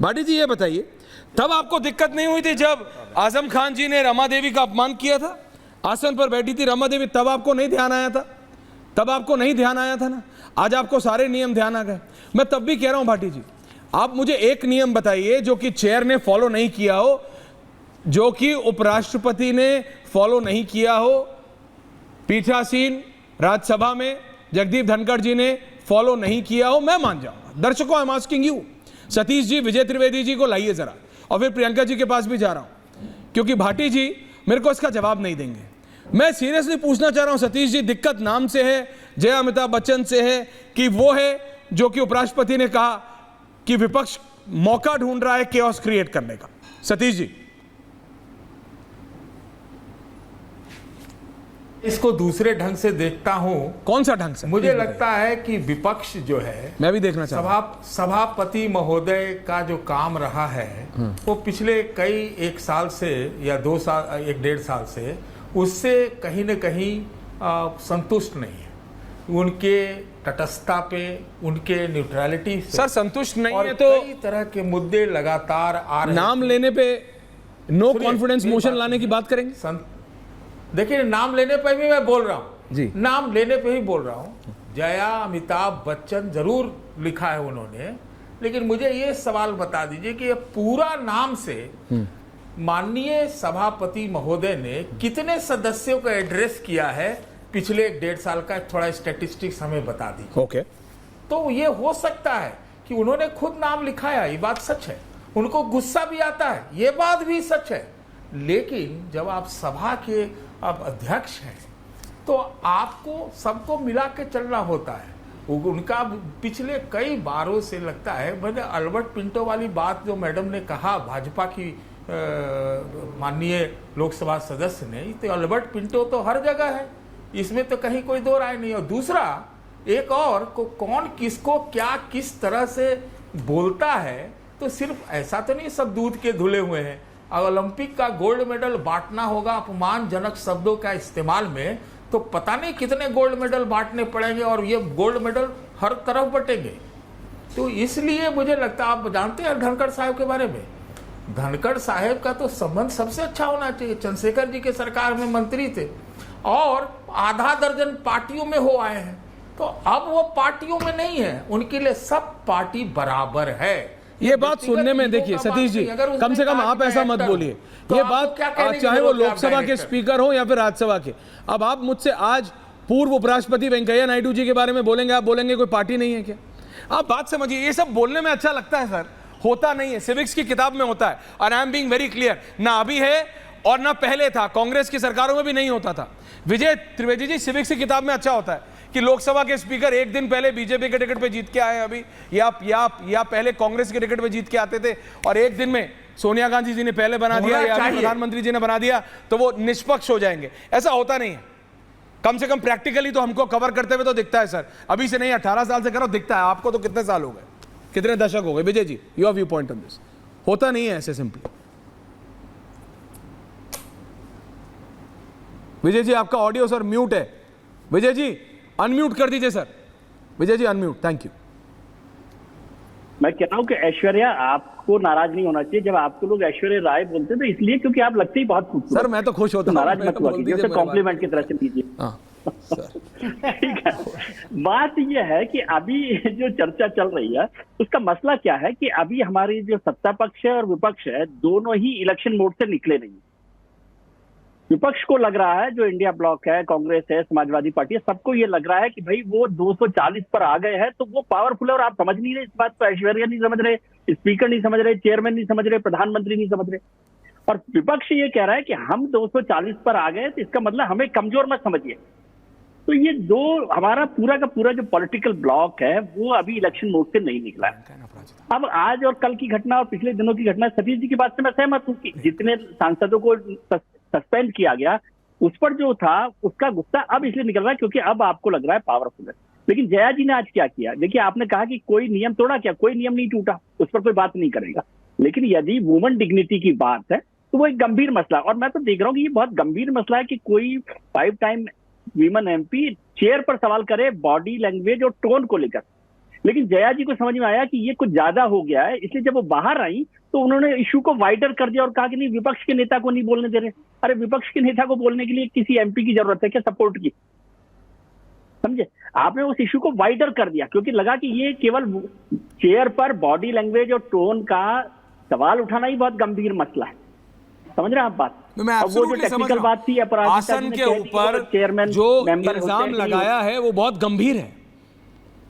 भाटी जी ये बताइए, तब आपको दिक्कत नहीं हुई थी जब आजम खान जी ने रमा देवी का अपमान किया था, आसन पर बैठी थी रमा देवी, तब आपको नहीं ध्यान आया था? तब आपको नहीं ध्यान आया था ना? आज आपको सारे नियम ध्यान आ गए। मैं तब भी कह रहा हूं भाटी जी, आप मुझे एक नियम बताइए जो कि चेयर ने फॉलो नहीं किया हो, जो कि उपराष्ट्रपति ने फॉलो नहीं किया हो, पीठासीन राज्यसभा में जगदीप धनखड़ जी ने फॉलो नहीं किया हो, मैं मान जाऊंगा। दर्शकों, I am asking you, Satish ji, Vijay Trivedi ji को लाइए जरा, और फिर प्रियंका जी के पास भी जा रहा हूं, क्योंकि भाटी जी मेरे को इसका जवाब नहीं देंगे। मैं सीरियसली पूछना चाह रहा हूं सतीश जी, दिक्कत नाम से है, जय अमिताभ बच्चन से है, कि वो है जो कि उपराष्ट्रपति ने कहा कि विपक्ष मौका ढूंढ रहा है केओस क्रिएट करने का? सतीश जी, इसको दूसरे ढंग से देखता हूं। कौन सा ढंग से? मुझे लगता है कि विपक्ष जो है, मैं भी देखना चाहता हूं, सभापति महोदय का जो काम रहा है वो पिछले कई एक साल से या 2 साल, 1-1.5 साल से उससे कहीं न कहीं संतुष्ट नहीं है। उनके तटस्थता पे, उनके न्यूट्रलिटी से सर संतुष्ट नहीं और है तो कई तरह के मुद्दे लगातार आ रहे हैं। नाम लेने पे नो कॉन्फिडेंस मोशन लाने की बात करेंगे? देखिए, नाम लेने पे भी मैं बोल रहा हूं जी, नाम लेने पे ही बोल रहा हूं। जया अमिताभ बच्चन जरूर लिखा है उन्होंने, लेकिन मुझे ये सवाल बता दीजिए कि ये पूरा नाम से माननीय सभापति महोदय ने कितने सदस्यों को एड्रेस किया है पिछले 1.5 साल का? थोड़ा स्टैटिस्टिक्स हमें बता दीजिए। ओके। तो ये हो सकता है कि उन्होंने खुद नाम लिखाया, ये बात सच है। उनको गुस्सा भी आता है, ये बात भी सच है। लेकिन जब आप सभा के आप अध्यक्ष हैं तो आपको सबको मिला के चलना होता है। उनका पिछले कई बारों से लगता है, मैंने अल्बर्ट पिंटो वाली बात जो मैडम ने कहा, भाजपा की माननीय लोकसभा सदस्य ने, तो अल्बर्ट पिंटो तो हर जगह है, इसमें तो कहीं कोई दो राय नहीं। और दूसरा, एक और को कौन किसको क्या किस तरह से बोलता है, तो सिर्फ ऐसा तो नहीं सब दूध के धुले हुए हैं। ओलंपिक का गोल्ड मेडल बांटना होगा अपमानजनक शब्दों का इस्तेमाल में, तो पता नहीं कितने गोल्ड मेडल बांटने पड़ेंगे और ये गोल्ड मेडल हर तरफ बटेंगे। तो इसलिए मुझे लगता है, आप जानते हैं धनखड़ साहब के बारे में, धनखड़ साहब का तो संबंध सबसे अच्छा होना चाहिए। चंद्रशेखर जी के सरकार में मंत्री थे और आधा दर्जन पार्टियों में हो आए हैं, तो अब वो पार्टियों में नहीं है, उनके लिए सब पार्टी बराबर है। ये बात सुनने में, देखिए सतीश जी, कम से कम आप ऐसा मत बोलिए। ये बात चाहे वो लोकसभा के स्पीकर हो या फिर राज्यसभा के, अब आप मुझसे आज पूर्व उपराष्ट्रपति वेंकैया नायडू जी के बारे में बोलेंगे, आप बोलेंगे कोई पार्टी नहीं है क्या? आप बात समझिए, ये सब बोलने में अच्छा लगता है सर, होता नहीं है। सिविक्स की किताब में होता है, और I am being very clear, ना अभी है और ना पहले था, कांग्रेस की सरकारों में भी नहीं होता था। विजय त्रिवेदी जी, सिविक्स की किताब में अच्छा होता है कि लोकसभा के स्पीकर एक दिन पहले बीजेपी के टिकट पे जीत के आए अभी, या पहले कांग्रेस के टिकट पे जीत के आते थे, और एक दिन में सोनिया गांधी जी ने पहले बना दिया या प्रधानमंत्री जी ने बना दिया तो वो निष्पक्ष हो जाएंगे। ऐसा होता नहीं है। कम से कम प्रैक्टिकली तो हमको कवर करते हुए तो दिखता है सर, अभी से नहीं 18 साल से करो, दिखता है। आपको तो कितने साल हो गए, कितने दशक हो गए? Vijay ji, your view point on this. होता नहीं है ऐसे सिंपली। विजय जी, आपका ऑडियो सर म्यूट है। विजय जी अनम्यूट कर दीजिए sir. Vijay ji unmute, thank you. मैं कह रहा हूं कि ऐश्वर्या, आपको नाराज नहीं होना चाहिए जब आपको लोग ऐश्वर्या राय बोलते हैं, तो इसलिए क्योंकि आप लगते ही बहुत खूबसूरत। सर मैं तो खुश होता हूं। नाराज मत हुआ कीजिए, उसे कॉम्प्लीमेंट की तरह से लीजिए। ठीक है, बात यह है कि अभी जो चर्चा चल रही है उसका मसला क्या है कि अभी हमारी जो सत्ता पक्ष है और विपक्ष है, दोनों ही इलेक्शन मोड से निकले नहीं। विपक्ष को लग रहा है, जो इंडिया ब्लॉक है, कांग्रेस है, समाजवादी पार्टी है, सबको ये लग रहा है कि भाई वो 240 पर आ गए हैं तो वो पावरफुल है, और आप समझ नहीं रहे इस बात को। ऐश्वर्या नहीं समझ रहे, स्पीकर नहीं समझ रहे, चेयरमैन नहीं समझ रहे, प्रधानमंत्री नहीं समझ रहे, और विपक्ष ये कह रहा है कि हम 240 पर आ गए तो इसका मतलब हमें कमजोर मत समझिए। तो ये दो, हमारा पूरा का पूरा जो पॉलिटिकल ब्लॉक है वो अभी इलेक्शन मोड से नहीं निकला है। अब आज और कल की घटना और पिछले दिनों की घटना, सतीश जी की बात से मैं सहमत हूं कि जितने सांसदों को सस्पेंड किया गया उस पर जो था उसका गुस्सा अब इसलिए निकल रहा है क्योंकि अब आपको लग रहा है पावरफुल है। लेकिन जया जी ने आज क्या किया? देखिए, आपने कहा कि कोई नियम तोड़ा, क्या कोई नियम नहीं टूटा, उस पर कोई बात नहीं करेगा। लेकिन यदि वुमेन डिग्निटी की बात है तो वो एक गंभीर मसला, और मैं तो देख रहा हूँ कि ये बहुत गंभीर मसला है कि कोई 5 टाइम वीमेन एमपी चेयर पर सवाल करे बॉडी लैंग्वेज और टोन को लेकर। लेकिन जया जी को समझ में आया कि ये कुछ ज्यादा हो गया है, इसलिए जब वो बाहर आई तो उन्होंने इशू को वाइडर कर दिया और कहा कि नहीं, विपक्ष के नेता को नहीं बोलने दे रहे। अरे विपक्ष के नेता को बोलने के लिए किसी एमपी की जरूरत है क्या सपोर्ट की? समझे, आपने उस इशू को वाइडर कर दिया क्योंकि लगा कि ये केवल चेयर पर बॉडी लैंग्वेज और टोन का सवाल उठाना ही बहुत गंभीर मसला है। समझ रहे हैं आप बात? मैं अब वो जो टेक्निकल बात थी आसन के ऊपर जो इल्जाम लगाया है वो बहुत गंभीर है,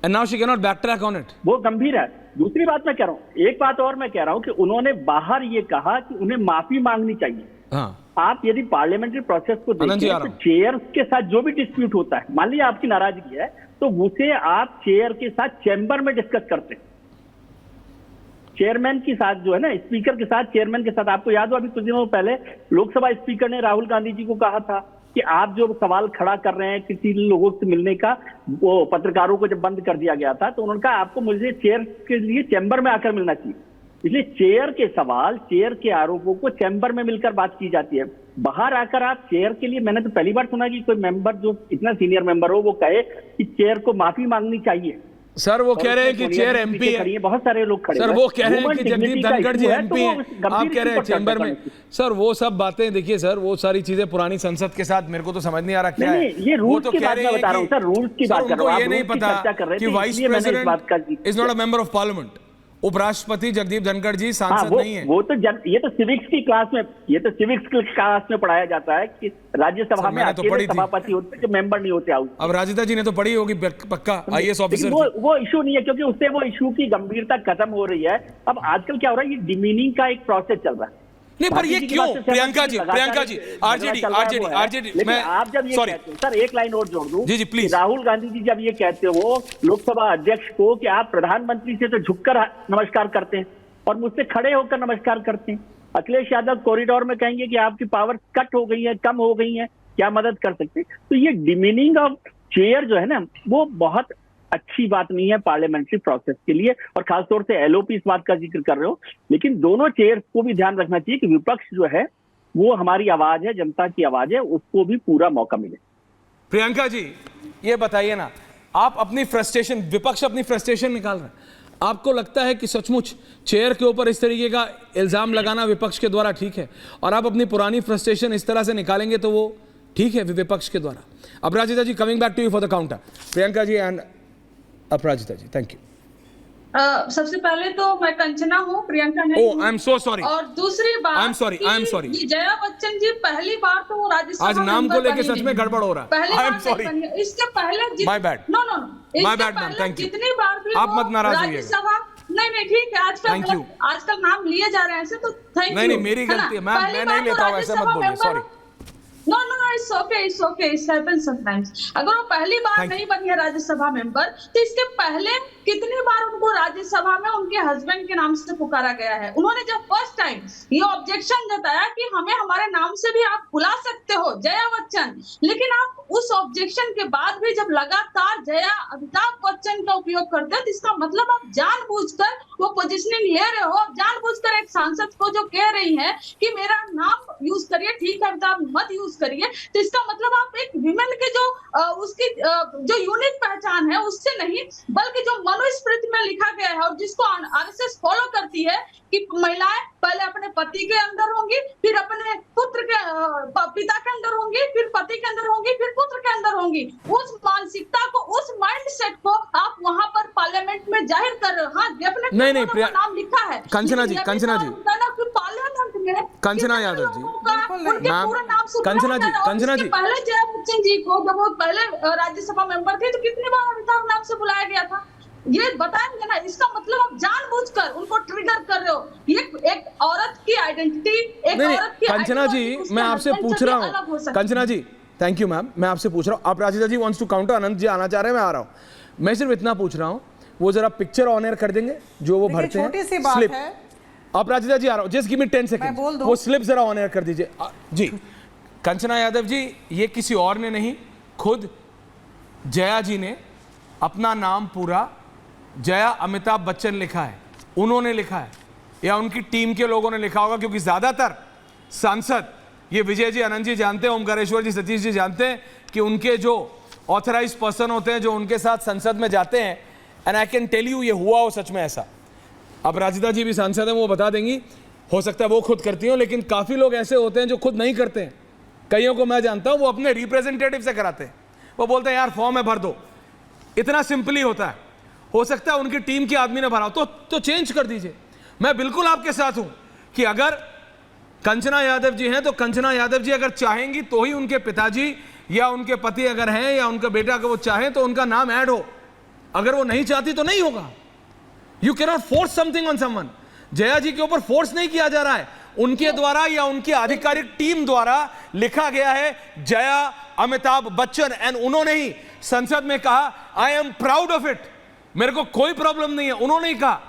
and now she cannot backtrack on it. वो गंभीर है। दूसरी बात मैं कह रहा हूँ, एक बात और मैं कह रहा हूँ कि उन्होंने बाहर ये कहा कि उन्हें माफी मांगनी चाहिए। हाँ। आप यदि पार्लियामेंट्री प्रोसेस को देखें तो चेयर के साथ जो भी डिस्प्यूट होता है, मान लीजिए आपकी नाराजगी है तो उसे आप चेयर के साथ चैम्बर में डिस्कस करते हैं, चेयरमैन के साथ जो है ना, स्पीकर के साथ, चेयरमैन के साथ। आपको याद हो अभी कुछ दिनों पहले लोकसभा स्पीकर ने राहुल गांधी जी को कहा था कि आप जो सवाल खड़ा कर रहे हैं किसी लोगों से मिलने का, वो पत्रकारों को जब बंद कर दिया गया था तो उन्होंने कहा आपको मुझे चेयर के लिए चैम्बर में आकर मिलना चाहिए। इसलिए चेयर के सवाल, चेयर के आरोपों को चैम्बर में मिलकर बात की जाती है। बाहर आकर आप चेयर के लिए, मैंने तो पहली बार सुना कि कोई मेंबर जो इतना सीनियर मेंबर हो वो कहे कि चेयर को माफी मांगनी चाहिए। सर वो कह रहे हैं कि चेयर एमपी है, बहुत सारे लोग खड़े सर वो कह रहे हैं कि जगदीप धनखड़ जी एमपी हैं, आप कह रहे हैं चैम्बर में। सर वो सब बातें देखिए सर, वो सारी चीजें पुरानी संसद के साथ मेरे को तो समझ नहीं आ रहा क्या है। ये रूल्स की बात मैं बता रहा हूं सर, रूल्स की बात कर रहा हूं। ये नहीं पता कि vice president is not a member of parliament, उपराष्ट्रपति जगदीप धनखड़ जी सांसद नहीं है। वो तो ये तो सिविक्स की क्लास में, ये तो सिविक्स की क्लास में पढ़ाया जाता है कि राज्यसभा में अकेले सभापति होते हैं जो मेंबर नहीं होते हाउस। अब राजिता जी ने तो पढ़ी होगी पक्का, आईएएस ऑफिसर। वो इशू नहीं है क्योंकि उससे वो इशू की गंभीरता खत्म हो रही है। अब आजकल क्या हो रहा है, ये डिमीनिंग का एक प्रोसेस चल रहा है। नहीं पर ये क्यों प्रियंका जी आरजेडी मैं आप जब ये कहते हैं सर, एक लाइन और जोड़ दूं जी प्लीज। राहुल गांधी जी जब ये कहते हो लोकसभा अध्यक्ष को कि आप प्रधानमंत्री से तो झुककर नमस्कार करते हैं और मुझसे खड़े होकर नमस्कार करते हैं, अखिलेश यादव कॉरिडोर में कहेंगे कि आपकी पावर कट हो गई है, कम हो गई है, क्या मदद कर सकते हैं? तो ये डिमीनिंग ऑफ चेयर जो है ना, वो बहुत अच्छी बात नहीं है पार्लियामेंट्री प्रोसेस के लिए। और खासतौर से एलओपी इस बात का जिक्र कर रहे हो, लेकिन दोनों चेयर्स को भी ध्यान रखना चाहिए कि विपक्ष जो है वो हमारी आवाज है, जनता की आवाज है, उसको भी पूरा मौका मिले। प्रियंका जी ये बताइए ना, आप अपनी फ्रस्ट्रेशन, विपक्ष अपनी फ्रस्ट्रेशन निकाल रहे हैं, आपको लगता है कि सचमुच चेयर के ऊपर इस तरीके का इल्जाम लगाना विपक्ष के द्वारा ठीक है? और आप अपनी पुरानी फ्रस्ट्रेशन इस तरह से निकालेंगे तो वो ठीक है विपक्ष के द्वारा? Aparajita ji, coming back to you for the counter. Priyanka ji and Aparajita ji, thank you. सबसे पहले तो मैं कंचना हूँ, प्रियंका नहीं। Oh I am so sorry. और दूसरी बात, आई एम सॉरी। ये जया बच्चन जी पहली बार तो वो राज्यसभा आज नाम को लेके सच में गड़बड़ हो रहा है। आई एम सॉरी, इसके पहले my bad, no my bad ma'am, thank you. जितनी बार भी आप मत नाराज होइएगा। राज्यसभा नहीं ठीक है, आजकल नाम लिए जा रहे हैं ऐसे, तो थैंक यू। नहीं मेरी गलती है मैम, मैं नहीं लेता हूँ, ऐसा मत बोलिए, sorry. No, it's okay, it happens sometimes. अगर वो पहली बार नहीं बनी है राज्यसभा मेंबर, तो इसके पहले कितनी बार उनको राज्यसभा में उनके हस्बैंड के नाम से पुकारा गया है? उन्होंने जब फर्स्ट टाइम ये ऑब्जेक्शन जताया कि हमें हमारे नाम से भी आप बुला सकते हो जया बच्चन, लेकिन आप उस ऑब्जेक्शन के बाद भी जब लगातार जया अमिताभ बच्चन का उपयोग करते हैं, तो इसका मतलब आप जानबूझकर वो पोजिशनिंग ले रहे हो। आप जानबूझकर एक सांसद को जो कह रही है कि मेरा नाम यूज करिए, ठीक है अमिताभ मत यूज करिए, तो इसका मतलब आप एक विमेन के जो उसकी जो यूनिक पहचान है उससे नहीं, बल्कि जो मनुस्मृति में लिखा गया है और जिसको आरएसएस फॉलो करती है कि महिलाएं पहले अपने पति के अंदर होंगी, फिर अपने पुत्र के पिता के अंदर होंगी, फिर पति के अंदर होंगी, फिर पुत्र के अंदर होंगी। उस मानसिकता को, उस माइंडसेट को आप वहां पर पार्लियामेंट में जाहिर कर रहे हो। हाँ, डेफिनेटली नहीं नाम लिखा है। कंचना जी पार्लियामेंट में कंचना यादव जी, कंचना जी पहले जया बच्चन जी को जब वो पहले राज्यसभा मेंबर थे तो कितनी बार अमिताभ नाम से बुलाया गया था? ये बताएंगे ना? इसका मतलब आप जानबूझकर उनको ट्रिगर कर रहे हो। ये एक औरत की आइडेंटिटी, एक औरत की कंचना जी मैं आपसे पूछ रहा हूँ, कंचना जी थैंक यू मैम, मैं आपसे पूछ रहा हूँ, आप राजिता जी वांट्स टू काउंटर, अनंत जी आना चाह रहे हैं, मैं आ रहा हूँ। मैं सिर्फ इतना पूछ रहा हूँ, वो जरा पिक्चर ऑन एयर कर देंगे जो वो भरते हैं स्लिप। आप राजिता जी आ रहा हूँ, जस्ट गिव मी 10 सेकंड, वो स्लिप जरा ऑन एयर कर दीजिए जी। कंचना यादव जी, ये किसी और ने नहीं, खुद जया जी ने अपना नाम पूरा जया अमिताभ बच्चन लिखा है, उन्होंने लिखा है या उनकी टीम के लोगों ने लिखा होगा, क्योंकि ज्यादातर सांसद, ये विजय जी, अनंत जी जानते हैं, ओमकारेश्वर जी, सतीश जी जानते हैं कि उनके जो ऑथराइज्ड पर्सन होते हैं जो उनके साथ संसद में जाते हैं, and I can tell you ये हुआ हो सच में ऐसा। अब राजिदा जी भी सांसद हैं, वो बता देंगी, हो सकता है वो खुद करती हो, लेकिन काफी लोग ऐसे होते हैं जो खुद नहीं करते हैं। कईयों को मैं जानता हूं, वो अपने रिप्रेजेंटेटिव से कराते हैं। वो बोलते हैं यार फॉर्म है भर दो, इतना सिंपली होता है। हो सकता है उनकी टीम के आदमी ने भरा हो तो चेंज कर दीजिए। मैं बिल्कुल आपके साथ हूं कि अगर कंचना यादव जी हैं तो कंचना यादव जी अगर चाहेंगी तो ही उनके पिताजी या उनके पति अगर हैं या उनका बेटा अगर वो चाहें तो उनका नाम ऐड हो, अगर वो नहीं चाहती तो नहीं होगा। You can not force something on someone. Jaya ji के ऊपर फोर्स नहीं किया जा रहा है, उनके द्वारा या उनकी आधिकारिक टीम द्वारा लिखा गया है जया अमिताभ बच्चन, एंड उन्होंने ही संसद में कहा I am proud of it, मेरे को कोई प्रॉब्लम नहीं है, उन्होंने ही कहा।